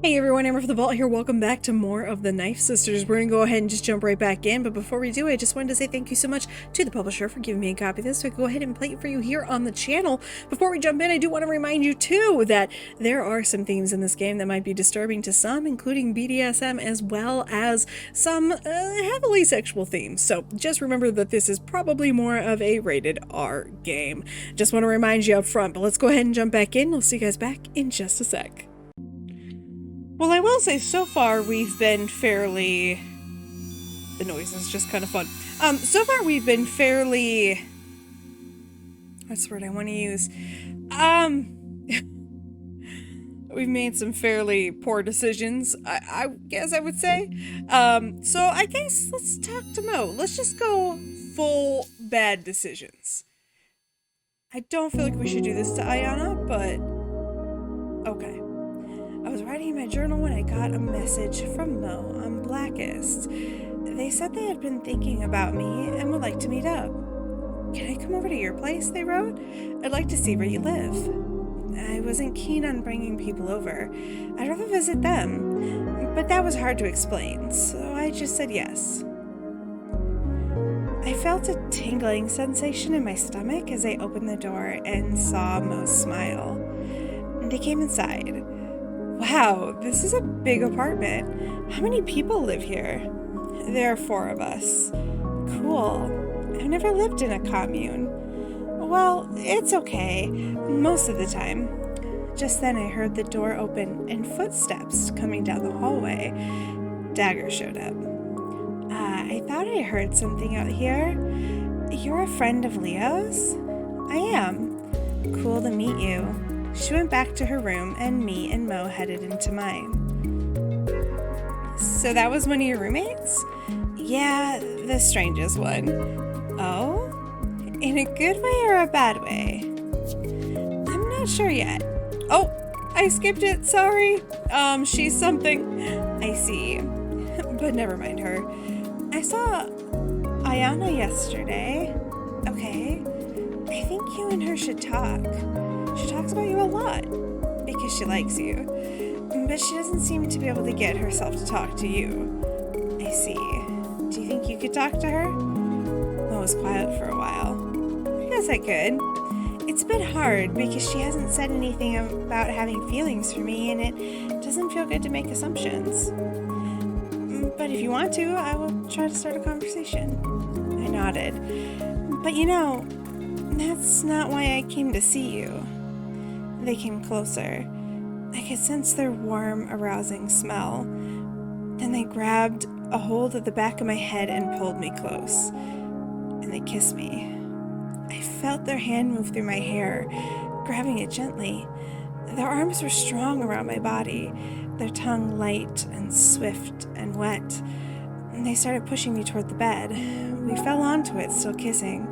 Hey everyone, AmberFrmThVault here. Welcome back to more of the Knife Sisters. We're going to go ahead and just jump right back in, but before we do, I just wanted to say thank you so much to the publisher for giving me a copy of this so I can go ahead and play it for you here on the channel. Before we jump in, I do want to remind you too that there are some themes in this game that might be disturbing to some, including BDSM as well as some heavily sexual themes. So just remember that this is probably more of a rated R game. Just want to remind you up front, but let's go ahead and jump back in. We'll see you guys back in just a sec. Well, I will say, so far we've been fairly... The noise is just kind of fun. So far we've been fairly... What's the word I want to use? We've made some fairly poor decisions, I guess I would say. So I guess let's talk to Mo. Let's just go full bad decisions. I don't feel like we should do this to Ayana, but... Okay. I was writing in my journal when I got a message from Mo on Blackest. They said they had been thinking about me and would like to meet up. Can I come over to your place, they wrote? I'd like to see where you live. I wasn't keen on bringing people over. I'd rather visit them. But that was hard to explain, so I just said yes. I felt a tingling sensation in my stomach as I opened the door and saw Mo smile. They came inside. Wow, this is a big apartment. How many people live here? There are 4 of us. Cool. I've never lived in a commune. Well, it's okay. Most of the time. Just then I heard the door open and footsteps coming down the hallway. Dagger showed up. I thought I heard something out here. You're a friend of Leo's? I am. Cool to meet you. She went back to her room, and me and Mo headed into mine. So that was one of your roommates? Yeah, the strangest one. Oh? In a good way or a bad way? I'm not sure yet. Oh, I skipped it, sorry. She's something. I see. But never mind her. I saw Ayana yesterday. Okay. I think you and her should talk. She talks about you a lot, because she likes you, but she doesn't seem to be able to get herself to talk to you. I see. Do you think you could talk to her? Mo was quiet for a while. I guess I could. It's a bit hard, because she hasn't said anything about having feelings for me, and it doesn't feel good to make assumptions. But if you want to, I will try to start a conversation. I nodded. But you know, that's not why I came to see you. They came closer. I could sense their warm, arousing smell. Then they grabbed a hold of the back of my head and pulled me close. And they kissed me. I felt their hand move through my hair, grabbing it gently. Their arms were strong around my body, their tongue light and swift and wet. And they started pushing me toward the bed. We fell onto it, still kissing.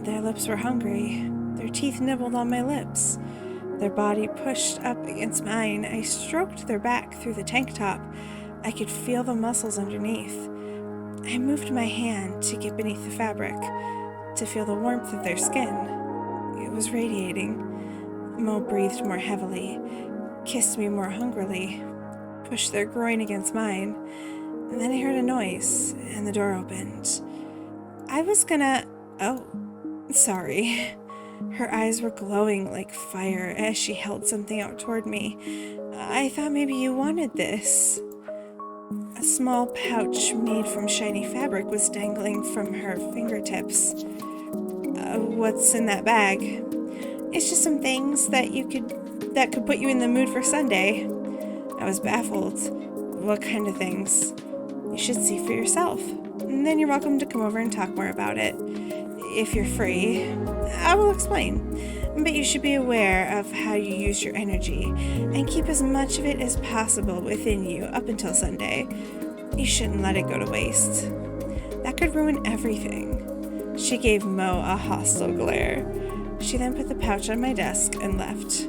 Their lips were hungry. Their teeth nibbled on my lips. Their body pushed up against mine. I stroked their back through the tank top. I could feel the muscles underneath. I moved my hand to get beneath the fabric, to feel the warmth of their skin. It was radiating. Mo breathed more heavily, kissed me more hungrily, pushed their groin against mine. And then I heard a noise, and the door opened. I was gonna... Oh, sorry. Her eyes were glowing like fire as she held something out toward me. I thought maybe you wanted this. A small pouch made from shiny fabric was dangling from her fingertips. What's in that bag? It's just some things that could put you in the mood for Sunday. I was baffled. What kind of things? You should see for yourself. And then you're welcome to come over and talk more about it. If you're free, I will explain. But you should be aware of how you use your energy and keep as much of it as possible within you up until Sunday. You shouldn't let it go to waste. That could ruin everything. She gave Mo a hostile glare. She then put the pouch on my desk and left.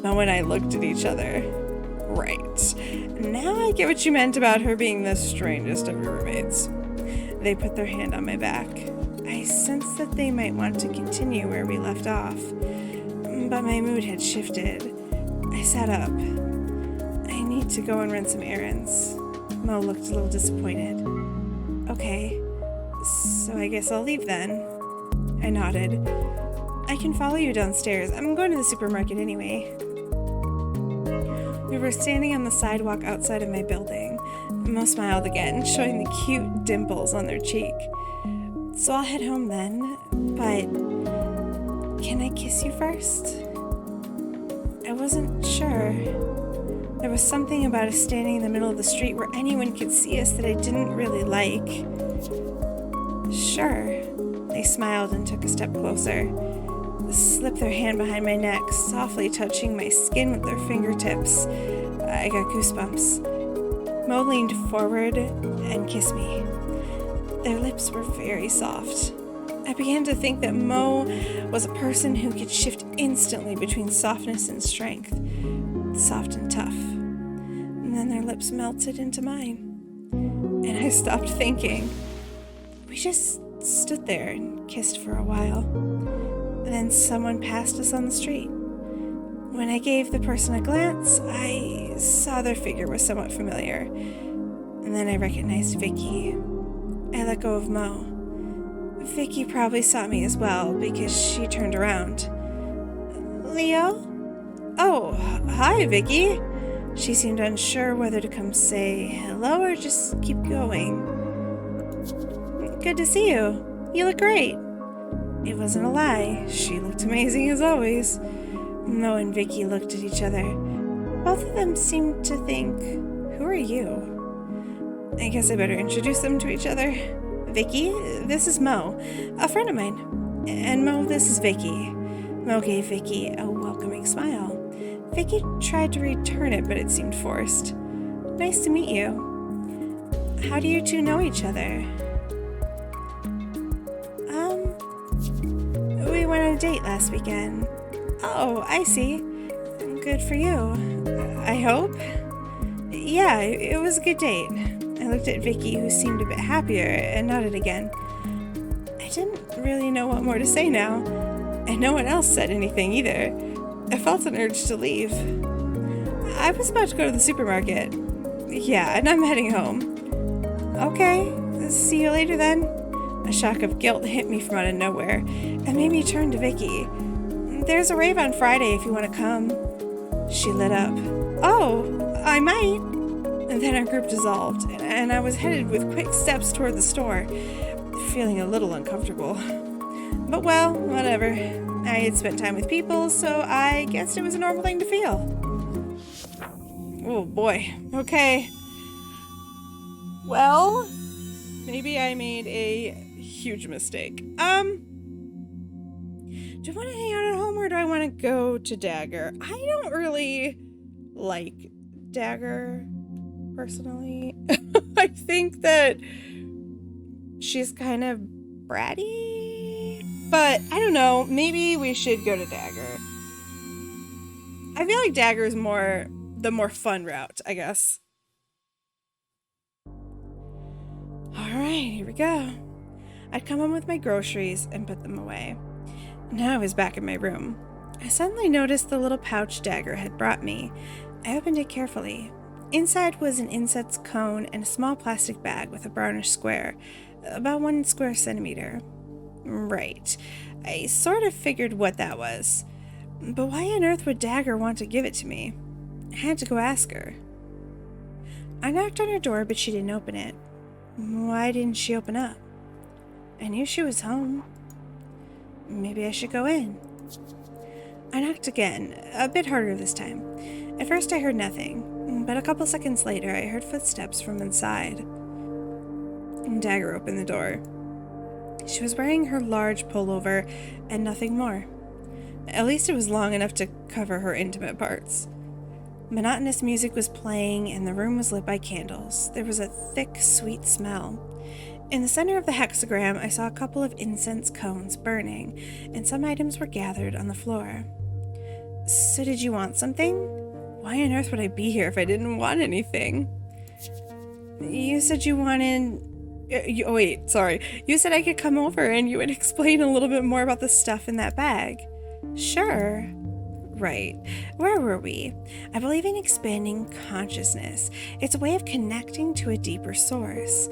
Mo and I looked at each other. Right. Now I get what you meant about her being the strangest of your roommates. They put their hand on my back. I sensed that they might want to continue where we left off, but my mood had shifted. I sat up. I need to go and run some errands. Mo looked a little disappointed. Okay, so I guess I'll leave then. I nodded. I can follow you downstairs. I'm going to the supermarket anyway. We were standing on the sidewalk outside of my building. Mo smiled again, showing the cute dimples on their cheek. So I'll head home then, but can I kiss you first? I wasn't sure. There was something about us standing in the middle of the street where anyone could see us that I didn't really like. Sure. They smiled and took a step closer. Slipped their hand behind my neck, softly touching my skin with their fingertips. I got goosebumps. Mo leaned forward and kissed me. Their lips were very soft. I began to think that Mo was a person who could shift instantly between softness and strength, soft and tough. And then their lips melted into mine. And I stopped thinking. We just stood there and kissed for a while. And then someone passed us on the street. When I gave the person a glance, I saw their figure was somewhat familiar. And then I recognized Vicky. I let go of Mo. Vicky probably saw me as well because she turned around. Leo? Oh, hi, Vicky. She seemed unsure whether to come say hello or just keep going. Good to see you. You look great. It wasn't a lie. She looked amazing as always. Mo and Vicky looked at each other. Both of them seemed to think, who are you? I guess I better introduce them to each other. Vicky, this is Mo, a friend of mine. And Mo, this is Vicky. Mo gave Vicky a welcoming smile. Vicky tried to return it, but it seemed forced. Nice to meet you. How do you two know each other? We went on a date last weekend. Oh, I see. Good for you. I hope. Yeah, it was a good date. I looked at Vicky, who seemed a bit happier, and nodded again. I didn't really know what more to say now, and no one else said anything either. I felt an urge to leave. I was about to go to the supermarket. Yeah, and I'm heading home. Okay, see you later then. A shock of guilt hit me from out of nowhere and made me turn to Vicky. There's a rave on Friday if you want to come. She lit up. Oh, I might. And then our group dissolved, and I was headed with quick steps toward the store, feeling a little uncomfortable. But well, whatever. I had spent time with people, so I guessed it was a normal thing to feel. Oh boy. Okay. Well, maybe I made a huge mistake. Do I want to hang out at home or do I want to go to Dagger? I don't really like Dagger, personally. I think that she's kind of bratty, but I don't know. Maybe we should go to Dagger. I feel like Dagger is the more fun route, I guess. Alright, here we go. I'd come home with my groceries and put them away. Now I was back in my room. I suddenly noticed the little pouch Dagger had brought me. I opened it carefully. Inside was an incense cone and a small plastic bag with a brownish square, about 1 square centimeter. Right. I sort of figured what that was. But why on earth would Dagger want to give it to me? I had to go ask her. I knocked on her door, but she didn't open it. Why didn't she open up? I knew she was home. Maybe I should go in. I knocked again, a bit harder this time. At first I heard nothing, but a couple seconds later I heard footsteps from inside. Dagger opened the door. She was wearing her large pullover and nothing more. At least it was long enough to cover her intimate parts. Monotonous music was playing and the room was lit by candles. There was a thick, sweet smell. In the center of the hexagram, I saw a couple of incense cones burning, and some items were gathered on the floor. So did you want something? Why on earth would I be here if I didn't want anything? You said you wanted... You said I could come over and you would explain a little bit more about the stuff in that bag. Sure. Right. Where were we? I believe in expanding consciousness. It's a way of connecting to a deeper source.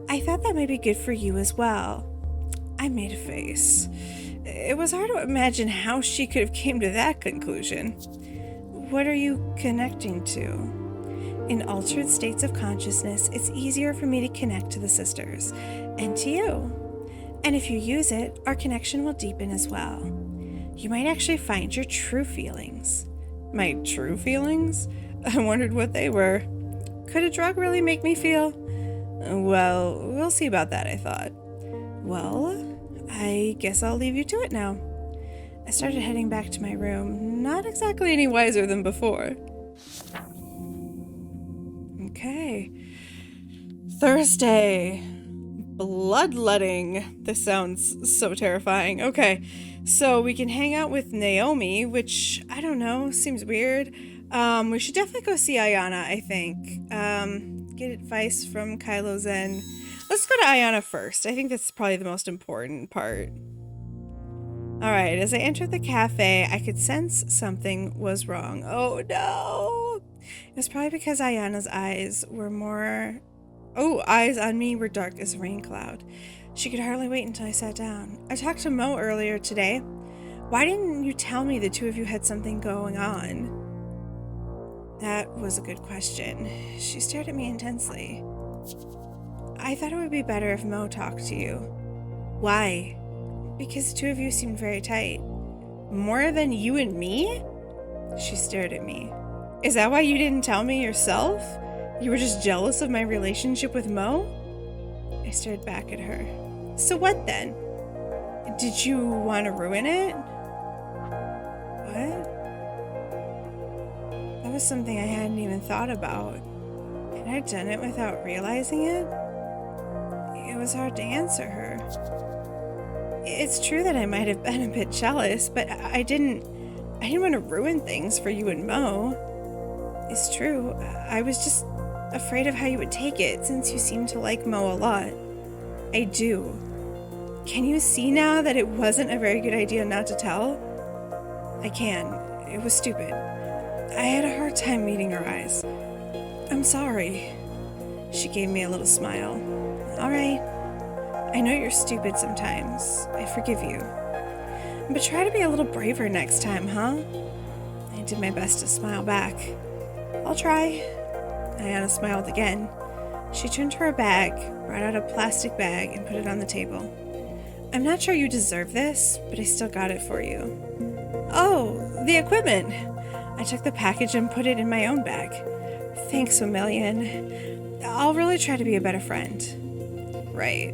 I thought that might be good for you as well. I made a face. It was hard to imagine how she could have came to that conclusion. What are you connecting to? In altered states of consciousness, it's easier for me to connect to the sisters and to you. And if you use it, our connection will deepen as well. You might actually find your true feelings. My true feelings? I wondered what they were. Could a drug really make me feel? Well, we'll see about that, I thought. Well, I guess I'll leave you to it now. I started heading back to my room, not exactly any wiser than before. Okay. Thursday. Bloodletting. This sounds so terrifying. Okay, so we can hang out with Naomi, which, I don't know, seems weird. We should definitely go see Ayana, I think. Get advice from Kylo Zen. Let's go to Ayana first. I think that's probably the most important part. Alright, as I entered the cafe, I could sense something was wrong. Oh no! It was probably because Ayana's eyes on me were dark as a rain cloud. She could hardly wait until I sat down. I talked to Mo earlier today. Why didn't you tell me the two of you had something going on? That was a good question. She stared at me intensely. I thought it would be better if Mo talked to you. Why? Because the two of you seemed very tight. More than you and me? She stared at me. Is that why you didn't tell me yourself? You were just jealous of my relationship with Mo? I stared back at her. So what then? Did you want to ruin it? What? That was something I hadn't even thought about. Had I done it without realizing it? It was hard to answer her. It's true that I might have been a bit jealous, but I didn't want to ruin things for you and Mo. It's true. I was just afraid of how you would take it, since you seem to like Mo a lot. I do. Can you see now that it wasn't a very good idea not to tell? I can. It was stupid. I had a hard time meeting her eyes. I'm sorry. She gave me a little smile. All right. I know you're stupid sometimes. I forgive you. But try to be a little braver next time, huh? I did my best to smile back. I'll try. Ayana smiled again. She turned to her bag, brought out a plastic bag, and put it on the table. I'm not sure you deserve this, but I still got it for you. Oh, the equipment! I took the package and put it in my own bag. Thanks a million. I'll really try to be a better friend. Right.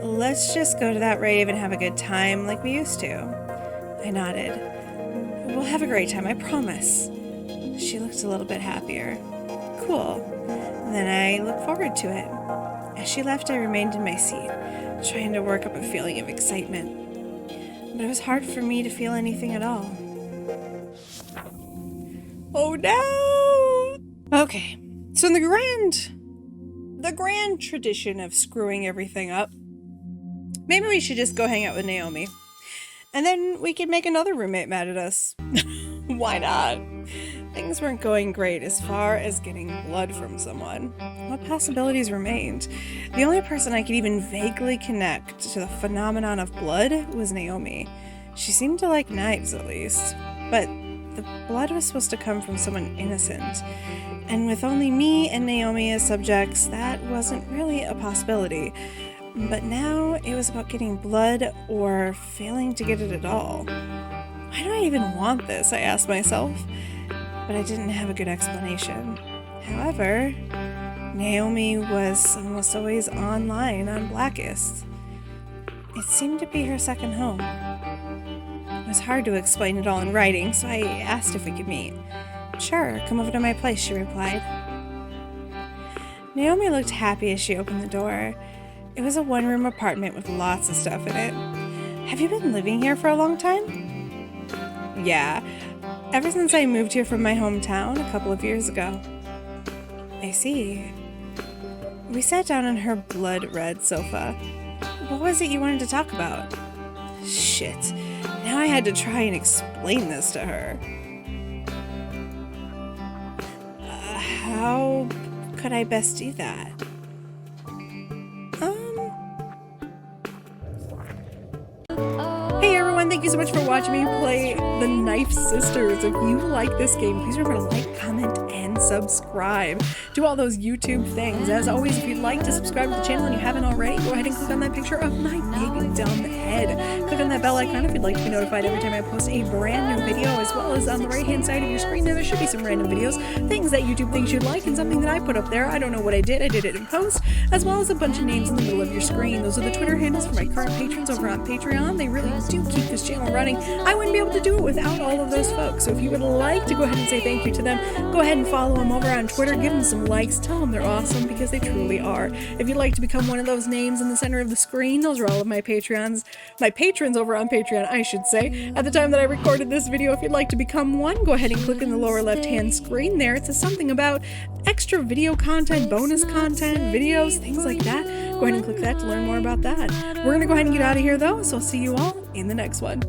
Let's just go to that rave and have a good time like we used to. I nodded. We'll have a great time, I promise. She looked a little bit happier. Cool. Then I looked forward to it. As she left, I remained in my seat, trying to work up a feeling of excitement. But it was hard for me to feel anything at all. Oh no! Okay, so in the grand tradition of screwing everything up, maybe we should just go hang out with Naomi. And then we could make another roommate mad at us. Why not? Things weren't going great as far as getting blood from someone. What possibilities remained? The only person I could even vaguely connect to the phenomenon of blood was Naomi. She seemed to like knives, at least. But the blood was supposed to come from someone innocent. And with only me and Naomi as subjects, that wasn't really a possibility. But now it was about getting blood or failing to get it at all. Why do I even want this? I asked myself. But I didn't have a good explanation. However, Naomi was almost always online on Blackist. It seemed to be her second home. It was hard to explain it all in writing, so I asked if we could meet. Sure, come over to my place, she replied. Naomi looked happy as she opened the door. It was a one-room apartment with lots of stuff in it. Have you been living here for a long time? Yeah. Ever since I moved here from my hometown a couple of years ago. I see. We sat down on her blood-red sofa. What was it you wanted to talk about? Shit. Now I had to try and explain this to her. How could I best do that? Hey everyone, thank you so much for watching me play The Knife Sisters. If you like this game, please remember to like, comment, and subscribe. Do all those YouTube things. As always, if you'd like to subscribe to the channel and you haven't already, go ahead and click on that picture of my big dumb head. Click on that bell icon if you'd like to be notified every time I post a brand new video, as well as on the right hand side of your screen there should be some random videos, things that YouTube thinks you'd like, and something that I put up there. I don't know what I did it in post, as well as a bunch of names in the middle of your screen. Those are the Twitter handles for my current patrons over on Patreon. They really do keep this channel running. I wouldn't be able to do it without all of those folks. So if you would like to go ahead and say thank you to them, go ahead and follow them over on Twitter, give them some likes, tell them they're awesome, because they truly are. If you'd like to become one of those names in the center of the screen, those are all of my patrons over on Patreon, I should say. At the time that I recorded this video, if you'd like to become one, go ahead and click in the lower left hand screen there. It says something about extra video content, bonus content, videos, things like that. Go ahead and click that to learn more about that. We're gonna go ahead and get out of here though, so I'll see you all in the next one.